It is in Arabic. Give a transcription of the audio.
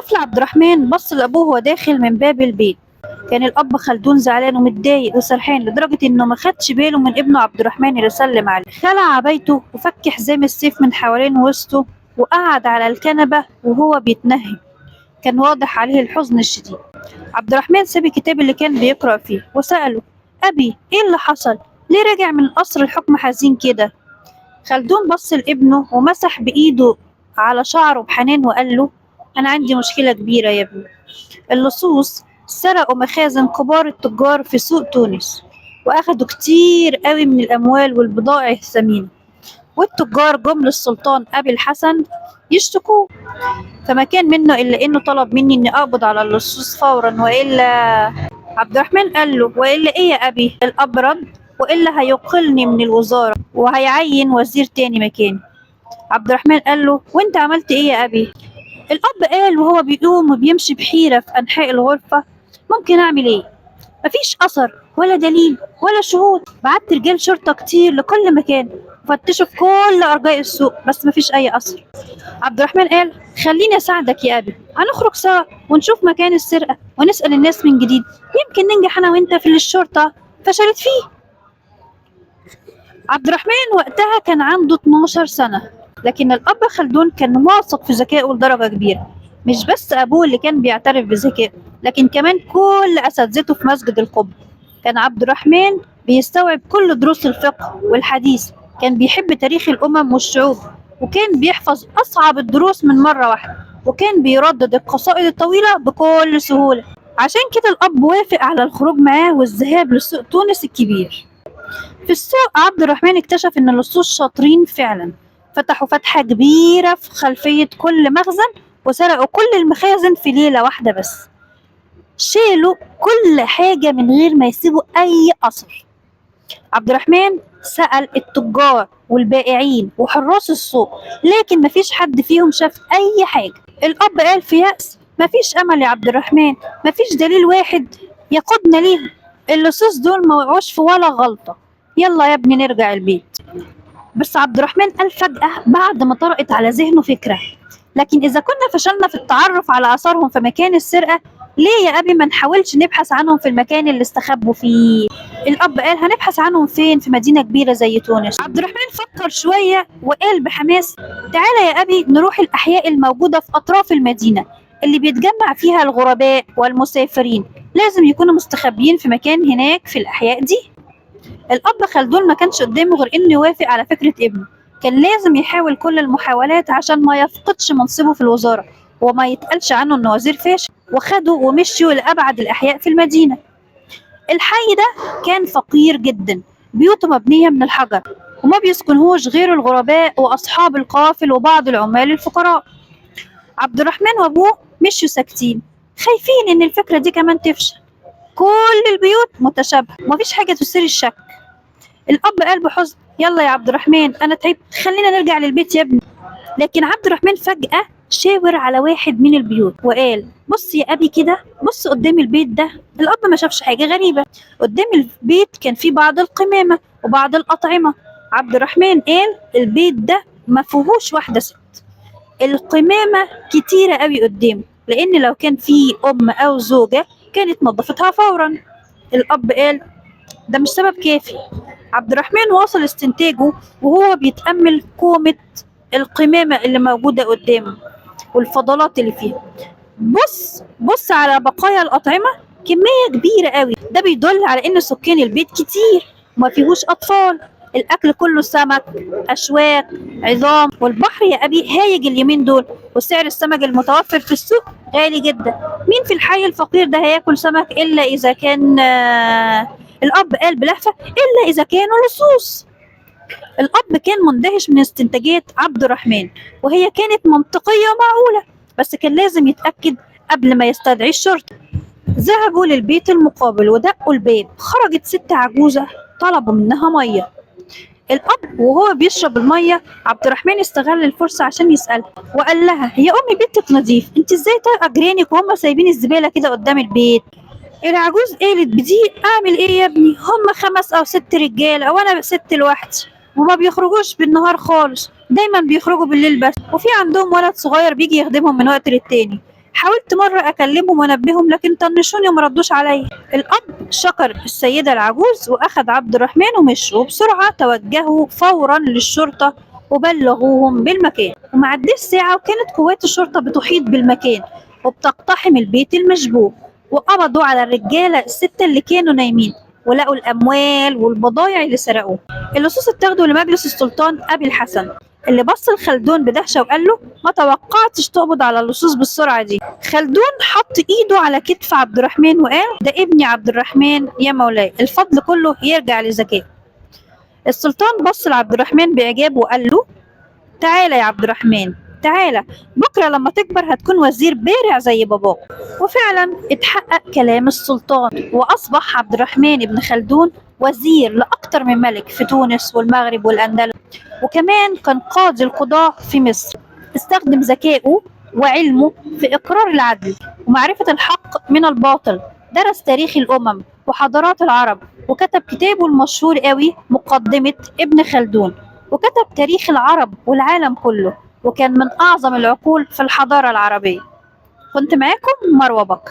الطفل عبد الرحمن بص لأبوه وهو داخل من باب البيت. كان الأب خلدون زعلان ومتضايق وسرحان لدرجة إنه ما خدش باله من ابنه عبد الرحمن اللي سلم عليه. خلع عبايته وفك حزام السيف من حوالين وسطه وقعد على الكنبة وهو بيتنهد. كان واضح عليه الحزن الشديد. عبد الرحمن ساب الكتاب اللي كان بيقرأ فيه وسأله: أبي، إيه اللي حصل؟ ليه راجع من قصر الحكم حزين كده؟ خلدون بص لابنه ومسح بإيده على شعره بحنان وقال له: أنا عندي مشكلة كبيرة يا ابني. اللصوص سرقوا مخازن كبار التجار في سوق تونس، وأخدوا كتير قوي من الأموال والبضائع الثمينة، والتجار جم للسلطان أبي الحسن يشتكوه، فما كان منه إلا إنه طلب مني إني أقبض على اللصوص فورا، وإلا. عبد الرحمن قال له: وإلا إيه يا أبي؟ الأب رد: وإلا هيقلني من الوزارة وهيعين وزير تاني مكاني. عبد الرحمن قال له: وانت عملت ايه يا ابي؟ الاب قال وهو بيقوم وبيمشي بحيرة في انحاء الغرفة: ممكن اعمل ايه؟ مفيش اثر ولا دليل ولا شهود. بعت رجال شرطة كتير لكل مكان وفتشوا في كل ارجاء السوق، بس مفيش اي اثر. عبد الرحمن قال: خليني اساعدك يا ابي، هنخرج سوا ونشوف مكان السرقة ونسأل الناس من جديد، يمكن ننجح انا وانت في اللي الشرطة فشلت فيه. عبد الرحمن وقتها كان عنده 12 سنة، لكن الأب خلدون كان واثق في ذكائه لدرجة كبيرة. مش بس أبوه اللي كان بيعترف بذكائه، لكن كمان كل أساتذته في مسجد القبة. كان عبد الرحمن بيستوعب كل دروس الفقه والحديث، كان بيحب تاريخ الأمم والشعوب، وكان بيحفظ أصعب الدروس من مرة واحدة، وكان بيردد القصائد الطويلة بكل سهولة. عشان كده الأب وافق على الخروج معاه والذهاب لسوق تونس الكبير. في السوق عبد الرحمن اكتشف إن اللصوص شاطرين فعلا، فتحوا فتحة كبيرة في خلفية كل مخزن وسرقوا كل المخازن في ليلة واحدة بس. شالوا كل حاجة من غير ما يسيبوا أي أثر. عبد الرحمن سأل التجار والبائعين وحراس السوق، لكن مفيش حد فيهم شاف أي حاجة. الأب قال في يأس: مفيش أمل يا عبد الرحمن، مفيش دليل واحد يقودنا ليهم. اللصوص دول ما وقعوش في ولا غلطة، يلا يا ابني نرجع البيت. بس عبد الرحمن قال فجأة بعد ما طرقت على ذهنه فكرة: لكن إذا كنا فشلنا في التعرف على آثارهم في مكان السرقة، ليه يا أبي ما نحاولش نبحث عنهم في المكان اللي استخبوا فيه؟ الأب قال: هنبحث عنهم فين في مدينة كبيرة زي تونس؟ عبد الرحمن فكر شوية وقال بحماس: تعالى يا أبي نروح الأحياء الموجودة في أطراف المدينة اللي بيتجمع فيها الغرباء والمسافرين، لازم يكونوا مستخبيين في مكان هناك في الأحياء دي. الأب خلدون ما كانش قدامه غير إنه يوافق على فكرة ابنه. كان لازم يحاول كل المحاولات عشان ما يفقدش منصبه في الوزارة وما يتقالش عنه إنه وزير فاشل. وخدوا ومشيوا لأبعد الأحياء في المدينة. الحي ده كان فقير جدا، بيوته مبنية من الحجر، وما بيسكنهوش غير الغرباء وأصحاب القوافل وبعض العمال الفقراء. عبد الرحمن وأبوه مشوا ساكتين، خايفين إن الفكرة دي كمان تفشل. كل البيوت متشابهة ومفيش حاجة تثير الشك. الأب قال بحزن: يلا يا عبد الرحمن، أنا تعبت، خلينا نرجع للبيت يا ابني. لكن عبد الرحمن فجأة شاور على واحد من البيوت وقال: بص يا أبي كده، بص قدام البيت ده. الأب ما شافش حاجة غريبة. قدام البيت كان في بعض القمامة وبعض الأطعمة. عبد الرحمن قال: البيت ده ما فيهوش واحدة ست. القمامة كتيرة قوي قدامه، لأن لو كان في أم أو زوجة كانت نظفتها فورا. الأب قال: ده مش سبب كافي. عبد الرحمن واصل استنتاجه وهو بيتأمل كومة القمامة اللي موجودة قدامه والفضلات اللي فيها. بص بص على بقايا الأطعمة، كمية كبيرة قوي، ده بيدل على إن سكان البيت كتير وما فيهوش أطفال. الأكل كله سمك، أشواك، عظام، والبحر يا أبي هايج اليومين دول، وسعر السمك المتوفر في السوق غالي جدا. مين في الحي الفقير ده هياكل سمك إلا إذا كان الأب قال بلهفة: إلا إذا كانوا لصوص. الأب كان مندهش من استنتاجات عبد الرحمن، وهي كانت منطقية ومعقولة، بس كان لازم يتأكد قبل ما يستدعي الشرطة. ذهبوا للبيت المقابل ودقوا الباب. خرجت ست عجوزة طلبوا منها مية. الأب وهو بيشرب المية، عبد الرحمن استغل الفرصة عشان يسألها وقال لها: يا أمي بيتك نظيف، انت ازاي طايقة جيرانك وهم سايبين الزبالة كده قدام البيت؟ العجوز قالت بضيق: اعمل ايه يا ابني، هم 5 أو 6 رجاله وانا ست لوحدي، وما بيخرجوش بالنهار خالص، دايما بيخرجوا بالليل بس، وفي عندهم ولد صغير بيجي يخدمهم من وقت للتاني. حاولت مرة أكلمهم وأنبههم لكن طنشوني وما ردوش عليا. الأب شكر السيدة العجوز وأخذ عبد الرحمن ومشوا، وبسرعة توجهوا فورا للشرطة وبلغوهم بالمكان. وما عدتش ساعة وكانت قوات الشرطة بتحيط بالمكان وبتقتحم البيت المشبوه، وقبضوا على الرجالة الستة اللي كانوا نايمين، ولقوا الأموال والبضايع اللي سرقوه. اللصوص اتاخدوا لمجلس السلطان أبي الحسن، اللي بص لخلدون بدهشة وقال له: ما توقعتش تقبض على اللصوص بالسرعة دي. خلدون حط ايده على كتف عبد الرحمن وقال: ده ابني عبد الرحمن يا مولاي، الفضل كله يرجع لذكائه. السلطان بص لعبد الرحمن بإعجاب وقال له: تعالى يا عبد الرحمن، تعالى، بكرة لما تكبر هتكون وزير بارع زي باباك. وفعلا اتحقق كلام السلطان، وأصبح عبد الرحمن بن خلدون وزير لأكتر من ملك في تونس والمغرب والأندلس، وكمان كان قاضي القضاة في مصر. استخدم ذكائه وعلمه في إقرار العدل ومعرفة الحق من الباطل. درس تاريخ الأمم وحضارات العرب، وكتب كتابه المشهور قوي مقدمة ابن خلدون، وكتب تاريخ العرب والعالم كله، وكان من أعظم العقول في الحضارة العربية. كنت معاكم مروة بكر.